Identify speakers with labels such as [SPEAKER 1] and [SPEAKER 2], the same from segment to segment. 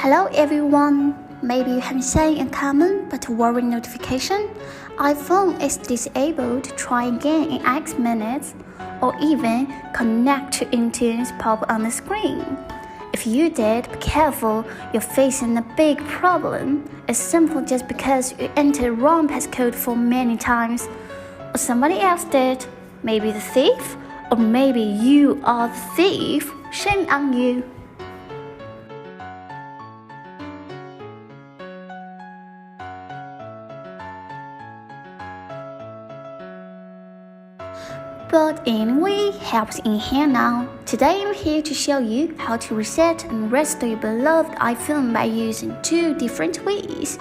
[SPEAKER 1] Hello everyone. Maybe you have seen a common but worrying notification. iPhone is disabled. Try again in X minutes, or even connect to iTunes pop on the screen. If you did, be careful, you're facing a big problem. It's simple just because you entered wrong passcode for many times, or somebody else did. Maybe the thief, or maybe you are the thief. Shame on you. But anyway, help's in here now. Today I'm here to show you how to reset and restore your beloved iPhone by using two different ways.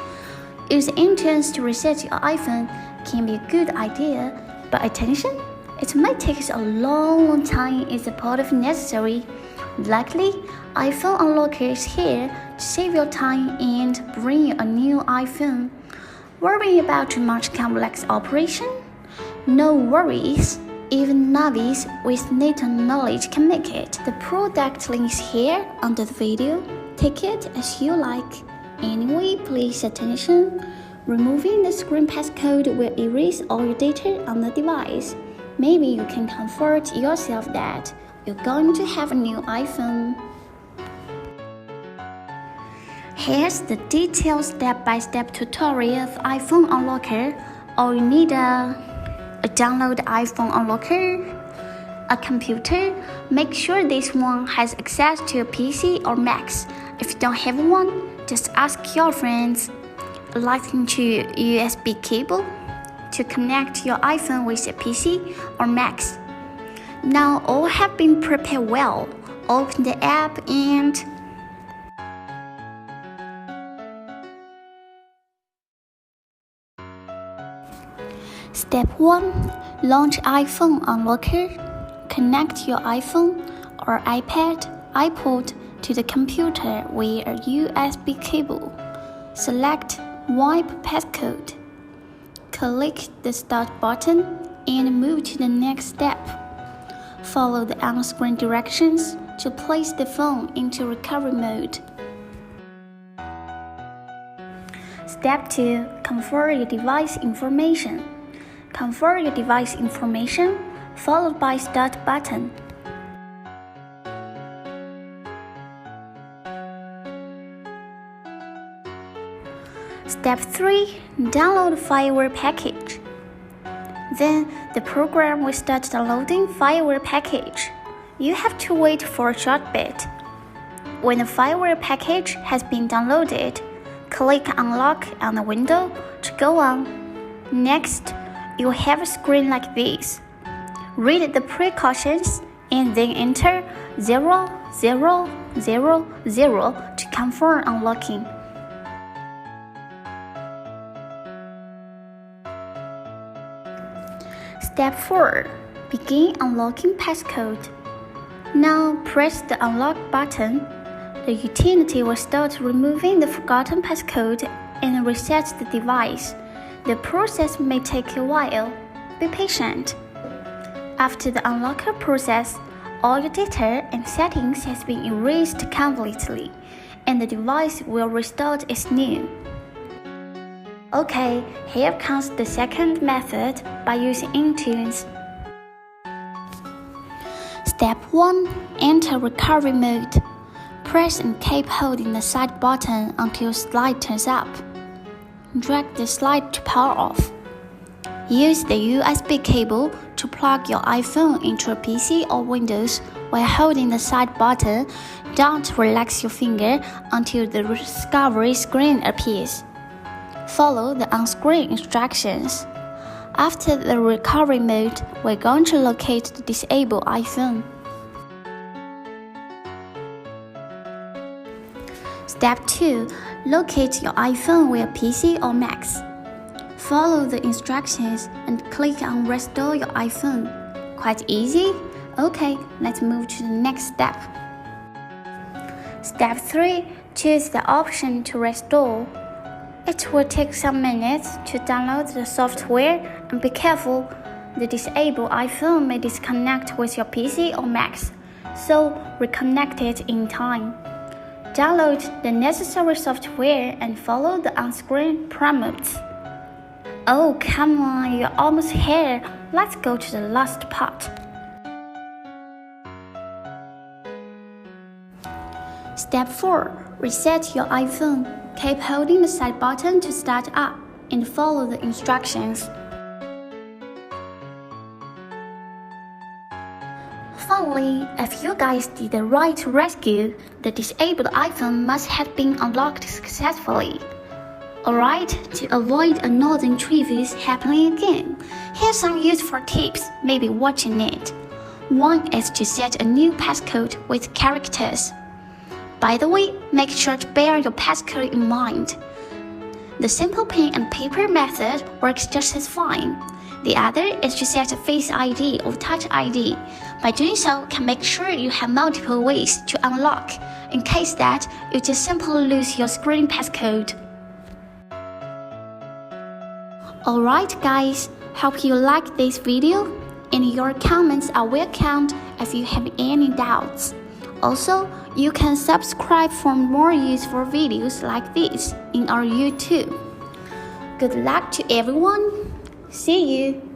[SPEAKER 1] Using iTunes to reset your iPhone can be a good idea, but attention, it might take a long time if support is necessary. Luckily, iPhone Unlocker is here to save your time and bring you a new iPhone. Worrying about too much complex operation? No worries. Even novice with little knowledge can make it. The product link is here under the video. Take it as you like. Anyway, please attention. Removing the screen passcode will erase all your data on the device. Maybe you can comfort yourself that you're going to have a new iPhone. Here's the detailed step-by-step tutorial of iPhone Unlocker. All you need a download iPhone Unlocker, a computer. Make sure this one has access to a PC or Mac. If you don't have one, just ask your friends. Lightning to USB cable to connect your iPhone with a PC or Mac. Now all have been prepared well. Open the app and Step 1. Launch iPhone Unlocker. Connect your iPhone or iPad, iPod to the computer via a USB cable. Select Wipe Passcode. Click the Start button and move to the next step. Follow the on-screen directions to place the phone into recovery mode. Step 2. Confirm your device information. Confirm your device information, followed by Start button. Step 3. Download fireware package. Then the program will start downloading fireware package. You have to wait for a short bit. When the fireware package has been downloaded, click Unlock on the window to go on. Next, you'll have a screen like this. Read the precautions and then enter 0000 to confirm unlocking. Step 4. Begin unlocking passcode. Now press the unlock button. The utility will start removing the forgotten passcode and reset the device. The process may take a while. Be patient. After the unlocker process, all your data and settings has been erased completely, and the device will restart as new. Okay, here comes the second method by using iTunes. Step 1. Enter recovery mode. Press and keep holding the side button until slide turns up. Drag the slide to power off. Use the USB cable to plug your iPhone into a PC or Windows while holding the side button. Don't relax your finger until the recovery screen appears. Follow the on-screen instructions. After the recovery mode, we're going to locate the disabled iPhone. Step 2. Locate your iPhone via PC or Mac. Follow the instructions and click on Restore your iPhone. Quite easy? Okay, let's move to the next step. Step 3. Choose the option to restore. It will take some minutes to download the software, and be careful, the disabled iPhone may disconnect with your PC or Mac, so reconnect it in time. download the necessary software and follow the on-screen prompts. Oh, come on, you're almost here. Let's go to the last part. Step 4. Reset your iPhone. Keep holding the side button to start up and follow the instructions. Finally, if you guys did the right rescue, the disabled iPhone must have been unlocked successfully. Alright, to avoid another trifles happening again, here's some useful tips, maybe watching it. One is to set a new passcode with characters. By the way, make sure to bear your passcode in mind. The simple pen and paper method works just as fine. The other is to set a Face ID or Touch ID. By doing so, can make sure you have multiple ways to unlock, in case that you just simply lose your screen passcode. Alright guys, hope you liked this video, and your comments are welcomed if you have any doubts. Also, you can subscribe for more useful videos like this in our YouTube. Good luck to everyone. See you.